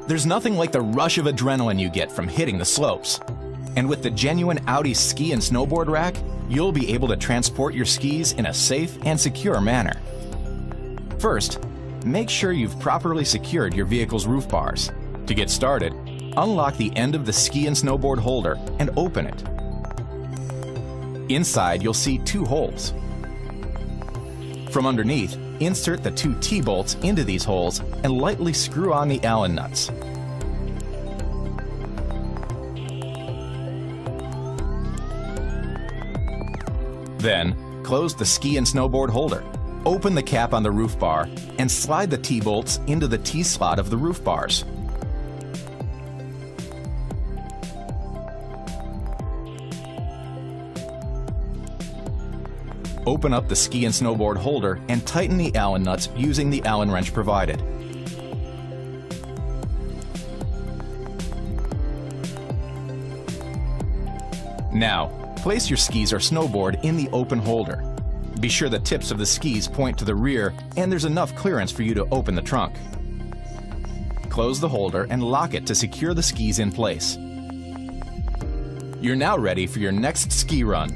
There's nothing like the rush of adrenaline you get from hitting the slopes. And with the genuine Audi ski and snowboard rack, you'll be able to transport your skis in a safe and secure manner. First, make sure you've properly secured your vehicle's roof bars. To get started, unlock the end of the ski and snowboard holder and open it. Inside, you'll see 2 holes. From underneath, insert the 2 T-bolts into these holes and lightly screw on the Allen nuts. Then, close the ski and snowboard holder. Open the cap on the roof bar and slide the T-bolts into the T-slot of the roof bars. Open up the ski and snowboard holder and tighten the Allen nuts using the Allen wrench provided. Now, place your skis or snowboard in the open holder. Be sure the tips of the skis point to the rear and there's enough clearance for you to open the trunk. Close the holder and lock it to secure the skis in place. You're now ready for your next ski run.